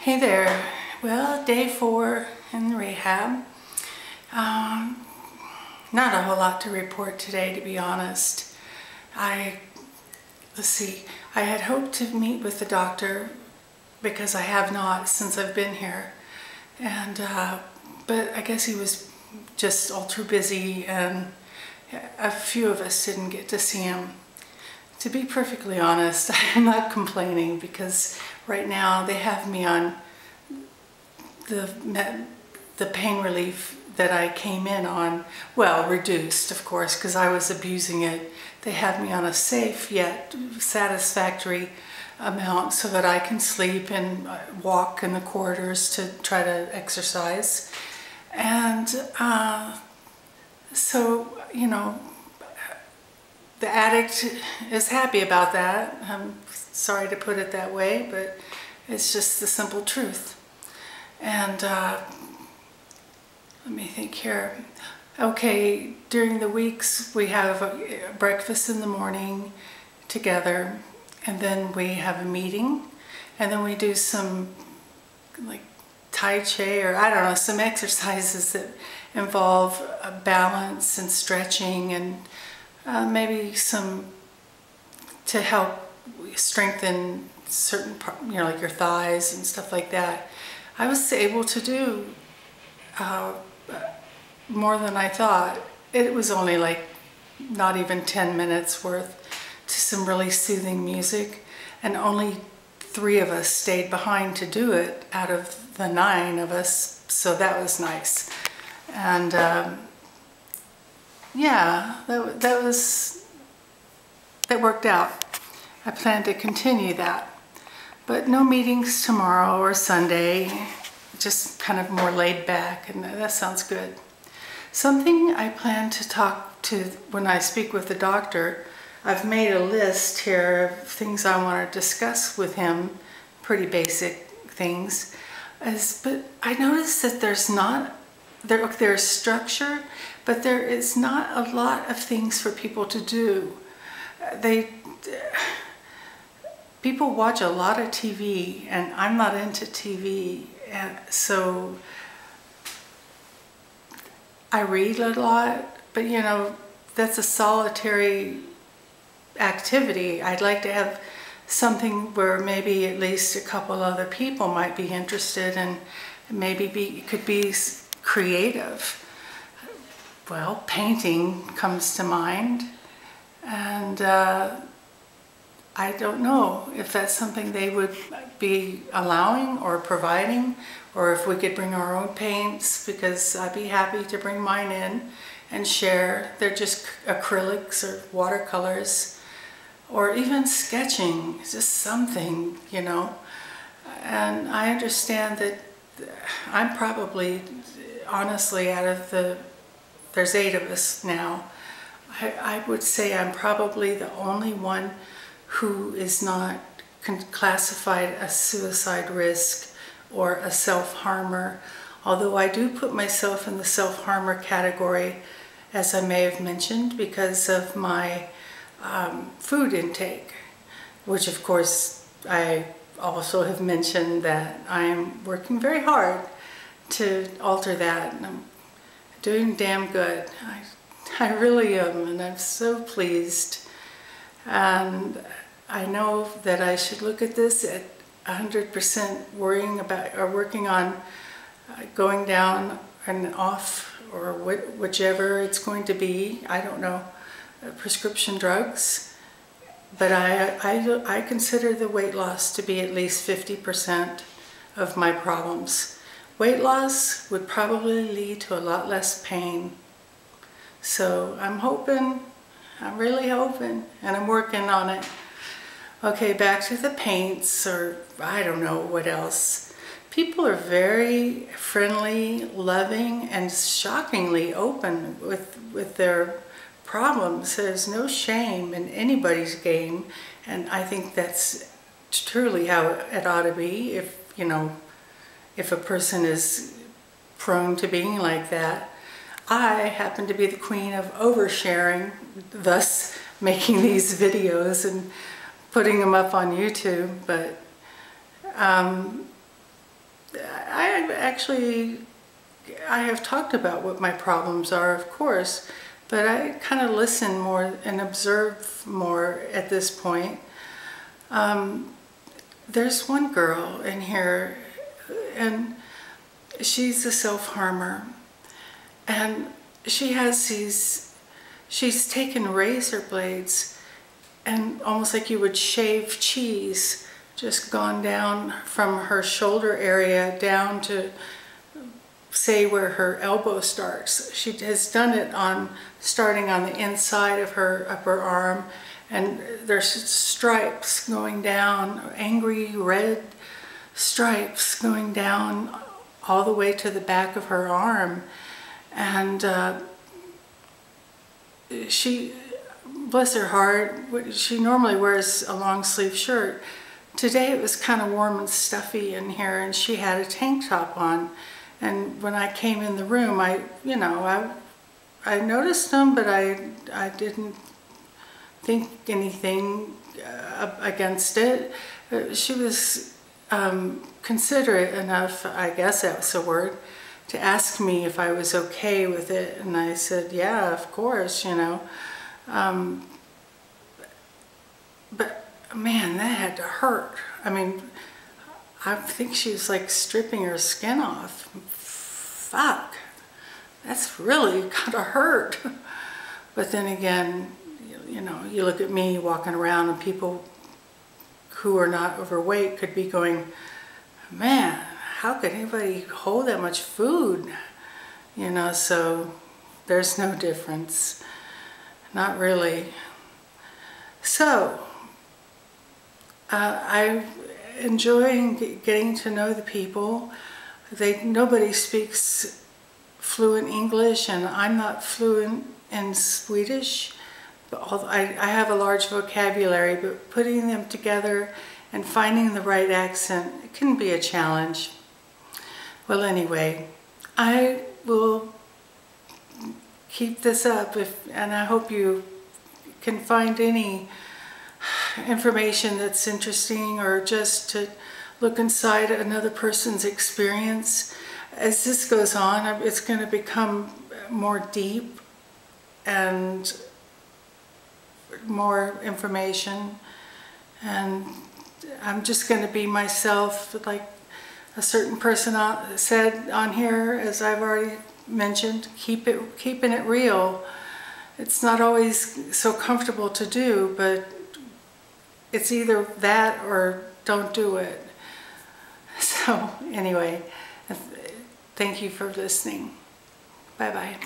Hey there. Well, day 4 in rehab. Not a whole lot to report today, to be honest. Let's see, I had hoped to meet with the doctor because I have not since I've been here. And, but I guess he was just all too busy, and a few of us didn't get to see him. To be perfectly honest, I'm not complaining because right now they have me on the pain relief that I came in on, well, reduced, of course, because I was abusing it. They have me on a safe yet satisfactory amount so that I can sleep and walk in the corridors to try to exercise. And so, you know, the addict is happy about that. I'm sorry to put it that way, but it's just the simple truth. And let me think here. Okay, during the weeks we have a breakfast in the morning together, and then we have a meeting, and then we do some like Tai Chi, or I don't know, some exercises that involve balance and stretching, and maybe some to help strengthen certain parts, you know, like your thighs and stuff like that. I was able to do more than I thought. It was only like not even 10 minutes worth, to some really soothing music, and only 3 of us stayed behind to do it out of the 9 of us, so that was nice. And yeah, that worked out. I plan to continue that. But no meetings tomorrow or Sunday, just kind of more laid back, and that sounds good. Something I plan to talk to when I speak with the doctor, I've made a list here of things I want to discuss with him, pretty basic things, but I noticed that there's structure, but there is not a lot of things for people to do. People watch a lot of TV, and I'm not into TV, and so I read a lot, but you know, that's a solitary activity. I'd like to have something where maybe at least a couple other people might be interested, and maybe could be creative. Well, painting comes to mind, and I don't know if that's something they would be allowing or providing, or if we could bring our own paints, because I'd be happy to bring mine in and share. They're just acrylics or watercolors, or even sketching, just something, you know. And I understand that I'm probably, honestly, out of there's 8 of us now, I would say I'm probably the only one who is not classified as suicide risk or a self-harmer, although I do put myself in the self-harmer category, as I may have mentioned, because of my food intake, which of course I also have mentioned that I am working very hard to alter that, and I'm doing damn good. I really am, and I'm so pleased. And I know that I should look at this at 100% worrying about or working on going down and off, or whichever it's going to be, I don't know, prescription drugs. But I consider the weight loss to be at least 50% of my problems. Weight loss would probably lead to a lot less pain. So I'm hoping, I'm really hoping, and I'm working on it. Okay, back to the paints, or I don't know what else. People are very friendly, loving, and shockingly open with their problems. There's no shame in anybody's game, and I think that's truly how it ought to be, if, you know, if a person is prone to being like that. I happen to be the queen of oversharing, thus making these videos and putting them up on YouTube, but I have talked about what my problems are, of course, but I kind of listen more and observe more at this point. There's one girl in here, and she's a self-harmer, and she's taken razor blades and almost like you would shave cheese, just gone down from her shoulder area down to say where her elbow starts. She has done it starting on the inside of her upper arm, and there's stripes going down, angry red stripes going down all the way to the back of her arm. And she, bless her heart, she normally wears a long sleeve shirt. Today it was kind of warm and stuffy in here, and she had a tank top on. And when I came in the room, I noticed them, but I didn't think anything against it. She was considerate enough, I guess that's a word, to ask me if I was okay with it, and I said, yeah, of course, but man, that had to hurt. I mean, I think she was like stripping her skin off. Fuck, that's really gotta hurt. But then again, you look at me walking around, and people who are not overweight could be going, man, how could anybody hold that much food? So there's no difference. Not really. So, I'm enjoying getting to know the people. Nobody speaks fluent English, and I'm not fluent in Swedish. But I have a large vocabulary, but putting them together and finding the right accent, it can be a challenge. Well, anyway, I will keep this up, and I hope you can find any information that's interesting, or just to look inside another person's experience. As this goes on, it's going to become more deep and more information, and I'm just going to be myself, like a certain person said on here, as I've already mentioned, keeping it real. It's not always so comfortable to do, but it's either that or don't do it. So anyway, thank you for listening. Bye-bye.